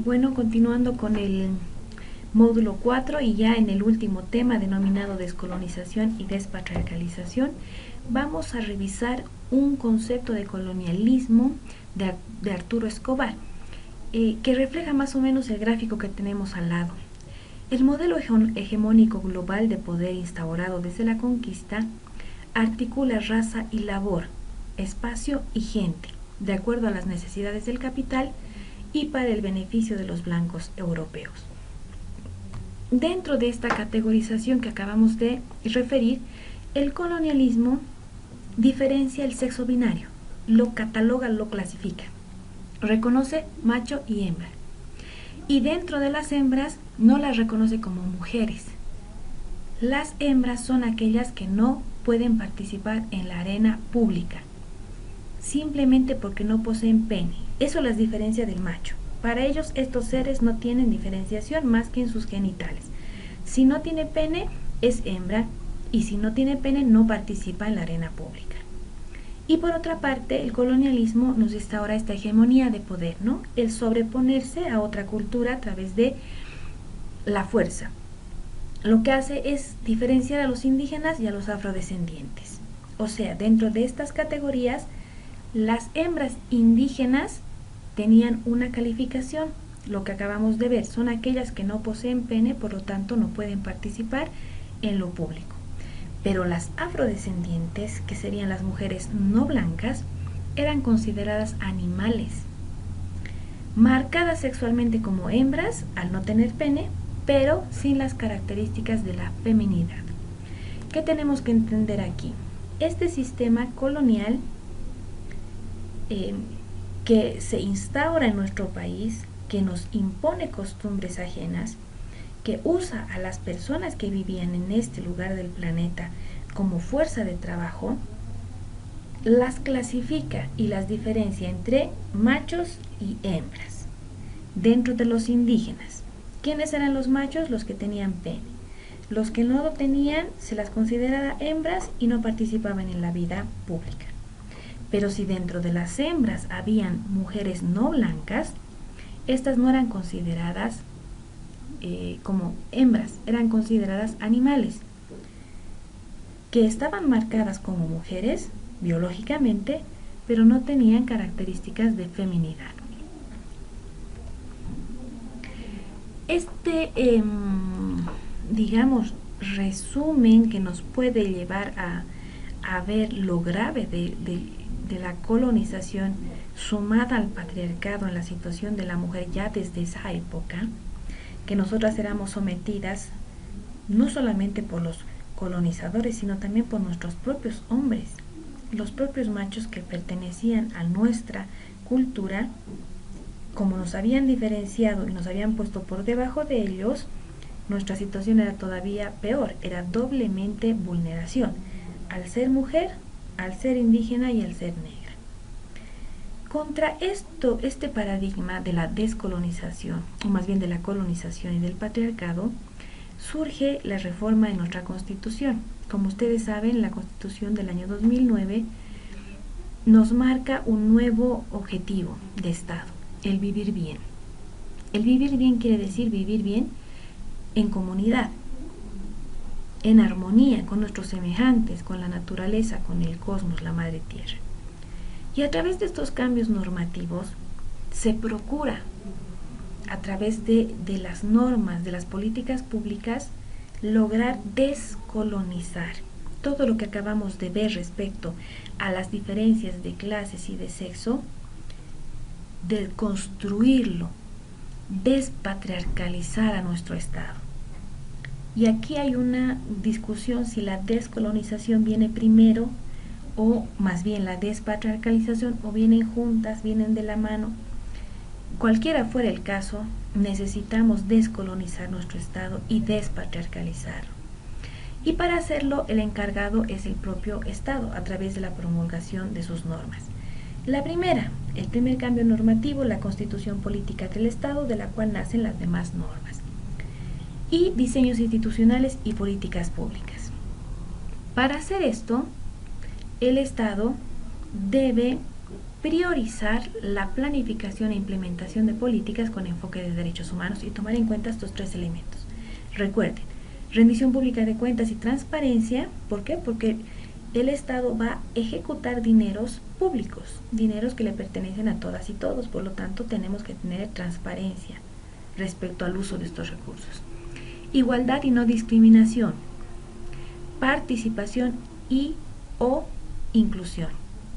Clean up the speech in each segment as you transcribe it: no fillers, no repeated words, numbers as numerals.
Bueno, continuando con el módulo 4 y ya en el último tema denominado descolonización y despatriarcalización, vamos a revisar un concepto de colonialismo de Arturo Escobar, que refleja más o menos el gráfico que tenemos al lado. El modelo hegemónico global de poder instaurado desde la conquista articula raza y labor, espacio y gente, de acuerdo a las necesidades del capital y para el beneficio de los blancos europeos. Dentro de esta categorización que acabamos de referir, el colonialismo diferencia el sexo binario, lo cataloga, lo clasifica, reconoce macho y hembra. Y dentro de las hembras no las reconoce como mujeres. Las hembras son aquellas que no pueden participar en la arena pública, simplemente porque no poseen pene. Eso las diferencia del macho. Para ellos estos seres no tienen diferenciación más que en sus genitales. Si no tiene pene, es hembra, y si no tiene pene, no participa en la arena pública. Y por otra parte, el colonialismo nos instaura esta hegemonía de poder, ¿no? El sobreponerse a otra cultura a través de la fuerza. Lo que hace es diferenciar a los indígenas y a los afrodescendientes. O sea, dentro de estas categorías, las hembras indígenas tenían una calificación, lo que acabamos de ver, son aquellas que no poseen pene, por lo tanto no pueden participar en lo público. Pero las afrodescendientes, que serían las mujeres no blancas, eran consideradas animales, marcadas sexualmente como hembras al no tener pene, pero sin las características de la feminidad. ¿Qué tenemos que entender aquí? Este sistema colonial que se instaura en nuestro país, que nos impone costumbres ajenas, que usa a las personas que vivían en este lugar del planeta como fuerza de trabajo, las clasifica y las diferencia entre machos y hembras. Dentro de los indígenas, ¿quiénes eran los machos? Los que tenían pene. Los que no lo tenían se las consideraba hembras y no participaban en la vida pública. Pero si dentro de las hembras habían mujeres no blancas, estas no eran consideradas como hembras, eran consideradas animales, que estaban marcadas como mujeres biológicamente, pero no tenían características de feminidad. Este, digamos, resumen que nos puede llevar a ver lo grave de la colonización sumada al patriarcado en la situación de la mujer ya desde esa época, que nosotras éramos sometidas no solamente por los colonizadores, sino también por nuestros propios hombres, los propios machos que pertenecían a nuestra cultura. Como nos habían diferenciado y nos habían puesto por debajo de ellos, nuestra situación era todavía peor, era doblemente vulneración, al ser mujer, al ser indígena y al ser negra. Contra este paradigma de la descolonización, o más bien de la colonización y del patriarcado, surge la reforma de nuestra Constitución. Como ustedes saben, la Constitución del año 2009 nos marca un nuevo objetivo de Estado, el vivir bien. El vivir bien quiere decir vivir bien en comunidad, en armonía con nuestros semejantes, con la naturaleza, con el cosmos, la madre tierra. Y a través de estos cambios normativos se procura, a través de las normas, de las políticas públicas, lograr descolonizar todo lo que acabamos de ver respecto a las diferencias de clases y de sexo, de construirlo, despatriarcalizar a nuestro Estado. Y aquí hay una discusión si la descolonización viene primero o más bien la despatriarcalización, o vienen juntas, vienen de la mano. Cualquiera fuera el caso, necesitamos descolonizar nuestro Estado y despatriarcalizarlo. Y para hacerlo, el encargado es el propio Estado, a través de la promulgación de sus normas. La primera, el primer cambio normativo, la Constitución Política del Estado, de la cual nacen las demás normas. Y diseños institucionales y políticas públicas. Para hacer esto, el Estado debe priorizar la planificación e implementación de políticas con enfoque de derechos humanos y tomar en cuenta estos tres elementos. Recuerden, rendición pública de cuentas y transparencia. ¿Por qué? Porque el Estado va a ejecutar dineros públicos, dineros que le pertenecen a todas y todos, por lo tanto tenemos que tener transparencia respecto al uso de estos recursos. Igualdad y no discriminación, participación y o inclusión.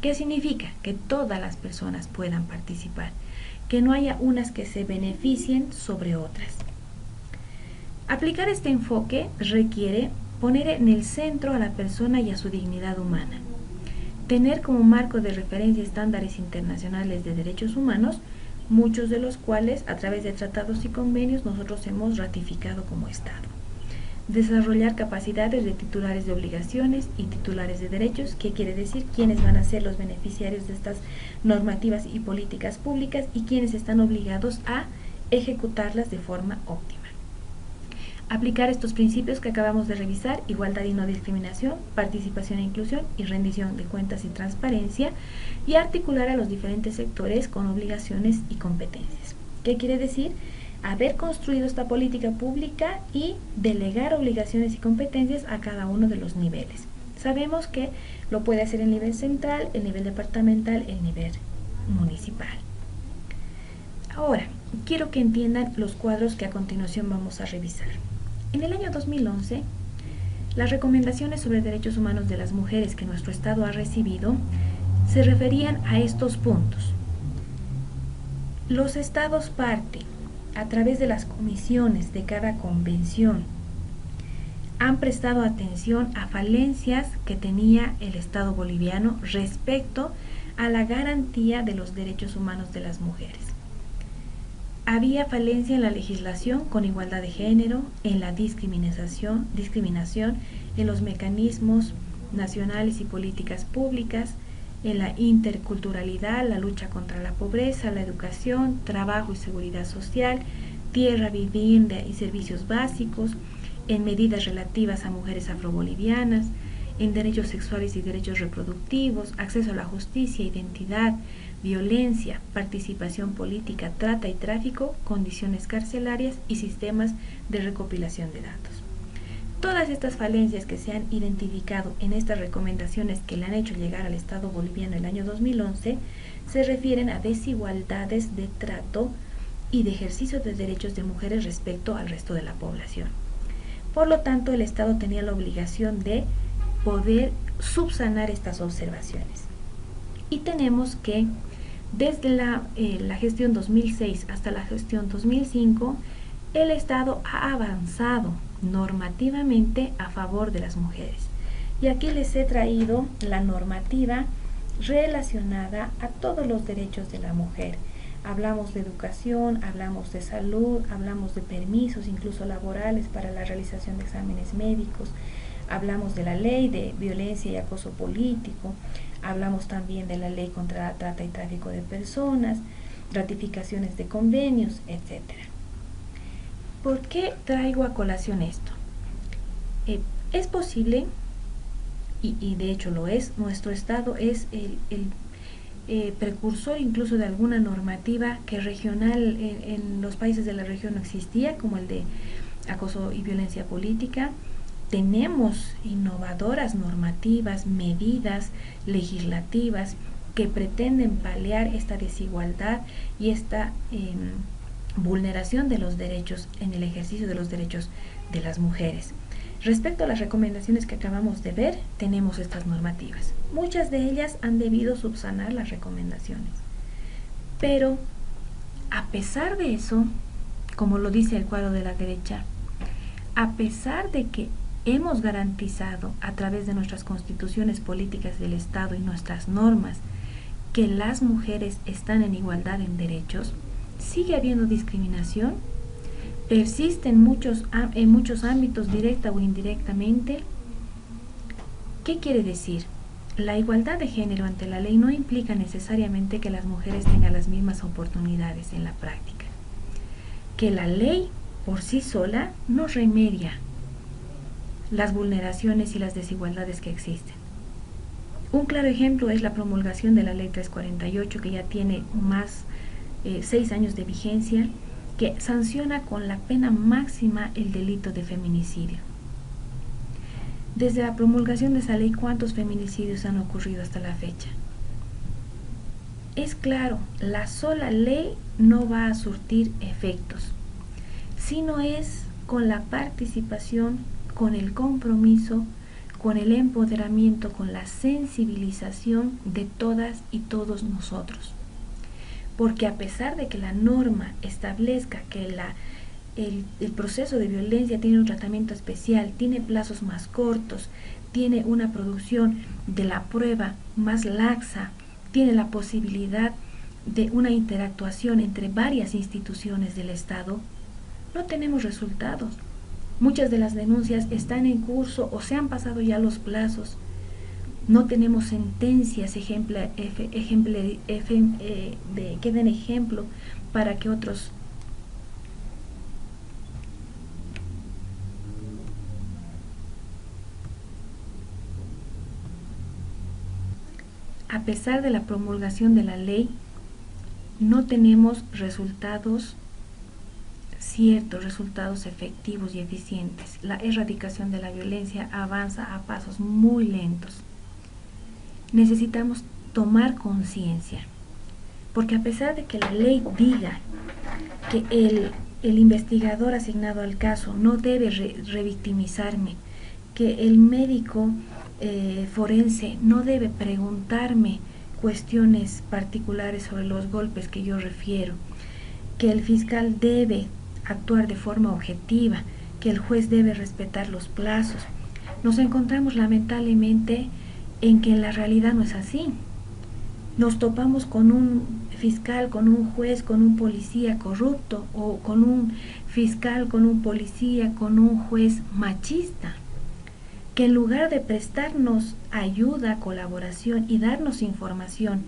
¿Qué significa? Que todas las personas puedan participar, que no haya unas que se beneficien sobre otras. Aplicar este enfoque requiere poner en el centro a la persona y a su dignidad humana, tener como marco de referencia estándares internacionales de derechos humanos, muchos de los cuales a través de tratados y convenios nosotros hemos ratificado como Estado. Desarrollar capacidades de titulares de obligaciones y titulares de derechos, que quiere decir quiénes van a ser los beneficiarios de estas normativas y políticas públicas y quiénes están obligados a ejecutarlas de forma óptima. Aplicar estos principios que acabamos de revisar: igualdad y no discriminación, participación e inclusión y rendición de cuentas y transparencia, y articular a los diferentes sectores con obligaciones y competencias. ¿Qué quiere decir? Haber construido esta política pública y delegar obligaciones y competencias a cada uno de los niveles. Sabemos que lo puede hacer el nivel central, el nivel departamental, el nivel municipal. Ahora, quiero que entiendan los cuadros que a continuación vamos a revisar. En el año 2011, las recomendaciones sobre derechos humanos de las mujeres que nuestro Estado ha recibido se referían a estos puntos. Los Estados parte, a través de las comisiones de cada convención, han prestado atención a falencias que tenía el Estado boliviano respecto a la garantía de los derechos humanos de las mujeres. Había falencia en la legislación con igualdad de género, en la discriminación, en los mecanismos nacionales y políticas públicas, en la interculturalidad, la lucha contra la pobreza, la educación, trabajo y seguridad social, tierra, vivienda y servicios básicos, en medidas relativas a mujeres afrobolivianas, en derechos sexuales y derechos reproductivos, acceso a la justicia, identidad, violencia, participación política, trata y tráfico, condiciones carcelarias y sistemas de recopilación de datos. Todas estas falencias que se han identificado en estas recomendaciones que le han hecho llegar al Estado boliviano el año 2011 se refieren a desigualdades de trato y de ejercicio de derechos de mujeres respecto al resto de la población. Por lo tanto, el Estado tenía la obligación de poder subsanar estas observaciones. Y tenemos que desde la gestión 2006 hasta la gestión 2005, el Estado ha avanzado normativamente a favor de las mujeres. Y aquí les he traído la normativa relacionada a todos los derechos de la mujer. Hablamos de educación, hablamos de salud, hablamos de permisos, incluso laborales para la realización de exámenes médicos, hablamos de la ley de violencia y acoso político, hablamos también de la ley contra la trata y tráfico de personas, ratificaciones de convenios, etc. ¿Por qué traigo a colación esto? Es posible, y de hecho lo es, nuestro Estado es el precursor incluso de alguna normativa que regional en los países de la región no existía, como el de acoso y violencia política. Tenemos innovadoras normativas, medidas legislativas que pretenden paliar esta desigualdad y esta vulneración de los derechos en el ejercicio de los derechos de las mujeres. Respecto a las recomendaciones que acabamos de ver, tenemos estas normativas. Muchas de ellas han debido subsanar las recomendaciones. Pero, a pesar de eso, como lo dice el cuadro de la derecha, a pesar de que hemos garantizado a través de nuestras constituciones políticas del Estado y nuestras normas que las mujeres están en igualdad en derechos, sigue habiendo discriminación, persiste en muchos ámbitos directa o indirectamente. ¿Qué quiere decir? La igualdad de género ante la ley no implica necesariamente que las mujeres tengan las mismas oportunidades en la práctica. Que la ley por sí sola no remedia las vulneraciones y las desigualdades que existen. Un claro ejemplo es la promulgación de la Ley 348, que ya tiene más 6 años de vigencia, que sanciona con la pena máxima el delito de feminicidio. Desde la promulgación de esa ley, ¿cuántos feminicidios han ocurrido hasta la fecha? Es claro, la sola ley no va a surtir efectos, sino es con la participación, con el compromiso, con el empoderamiento, con la sensibilización de todas y todos nosotros. Porque a pesar de que la norma establezca que el proceso de violencia tiene un tratamiento especial, tiene plazos más cortos, tiene una producción de la prueba más laxa, tiene la posibilidad de una interactuación entre varias instituciones del Estado, no tenemos resultados. Muchas de las denuncias están en curso o se han pasado ya los plazos. No tenemos sentencias que den ejemplo para que otros a pesar de la promulgación de la ley, no tenemos resultados ciertos, resultados efectivos y eficientes. La erradicación de la violencia avanza a pasos muy lentos. Necesitamos tomar conciencia, porque a pesar de que la ley diga que el investigador asignado al caso no debe revictimizarme, que el médico forense no debe preguntarme cuestiones particulares sobre los golpes que yo refiero, que el fiscal debe actuar de forma objetiva, que el juez debe respetar los plazos. Nos encontramos lamentablemente en que en la realidad no es así. Nos topamos con un fiscal, con un juez, con un policía corrupto, o con un fiscal, con un policía, con un juez machista, que en lugar de prestarnos ayuda, colaboración y darnos información,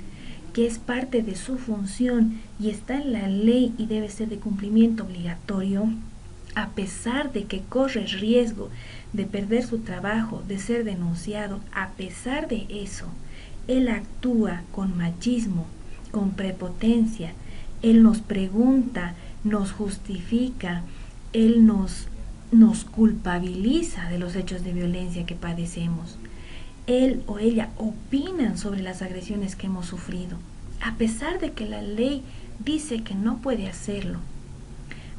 que es parte de su función y está en la ley y debe ser de cumplimiento obligatorio, a pesar de que corre riesgo de perder su trabajo, de ser denunciado, a pesar de eso, él actúa con machismo, con prepotencia, él nos pregunta, nos justifica, él nos culpabiliza de los hechos de violencia que padecemos. Él o ella opinan sobre las agresiones que hemos sufrido, a pesar de que la ley dice que no puede hacerlo,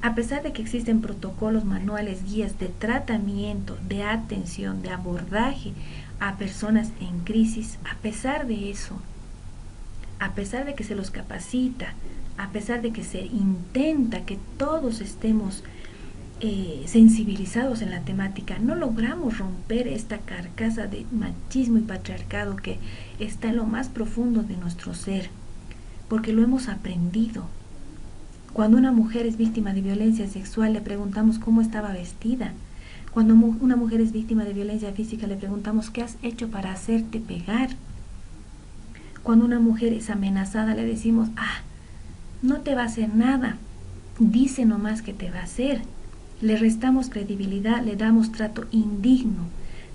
a pesar de que existen protocolos, manuales, guías de tratamiento, de atención, de abordaje a personas en crisis. A pesar de eso, a pesar de que se los capacita, a pesar de que se intenta que todos estemos sensibilizados en la temática, no logramos romper esta carcasa de machismo y patriarcado que está en lo más profundo de nuestro ser, porque lo hemos aprendido. Cuando una mujer es víctima de violencia sexual, le preguntamos cómo estaba vestida. Cuando una mujer es víctima de violencia física, le preguntamos qué has hecho para hacerte pegar. Cuando una mujer es amenazada, le decimos, no te va a hacer nada, dice nomás que te va a hacer. Le restamos credibilidad, le damos trato indigno,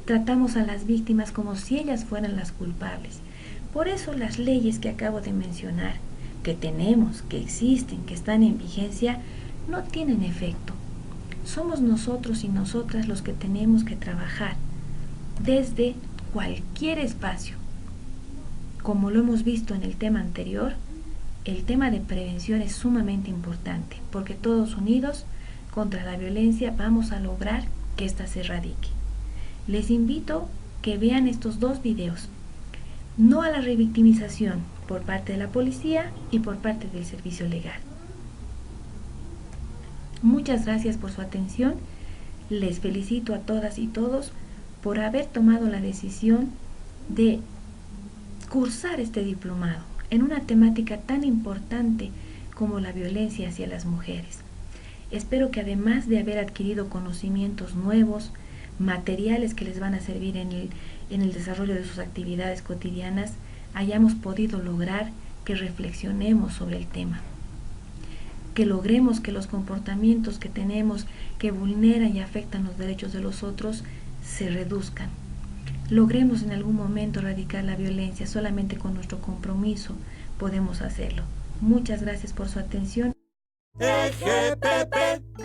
tratamos a las víctimas como si ellas fueran las culpables. Por eso las leyes que acabo de mencionar, que tenemos, que existen, que están en vigencia, no tienen efecto. Somos nosotros y nosotras los que tenemos que trabajar desde cualquier espacio. Como lo hemos visto en el tema anterior, el tema de prevención es sumamente importante, porque todos unidos contra la violencia vamos a lograr que ésta se erradique. Les invito que vean estos dos videos. No a la revictimización por parte de la policía y por parte del servicio legal. Muchas gracias por su atención. Les felicito a todas y todos por haber tomado la decisión de cursar este diplomado en una temática tan importante como la violencia hacia las mujeres. Espero que además de haber adquirido conocimientos nuevos, materiales que les van a servir en el desarrollo de sus actividades cotidianas, hayamos podido lograr que reflexionemos sobre el tema, que logremos que los comportamientos que tenemos que vulneran y afectan los derechos de los otros se reduzcan, logremos en algún momento erradicar la violencia. Solamente con nuestro compromiso podemos hacerlo. Muchas gracias por su atención. EGPP.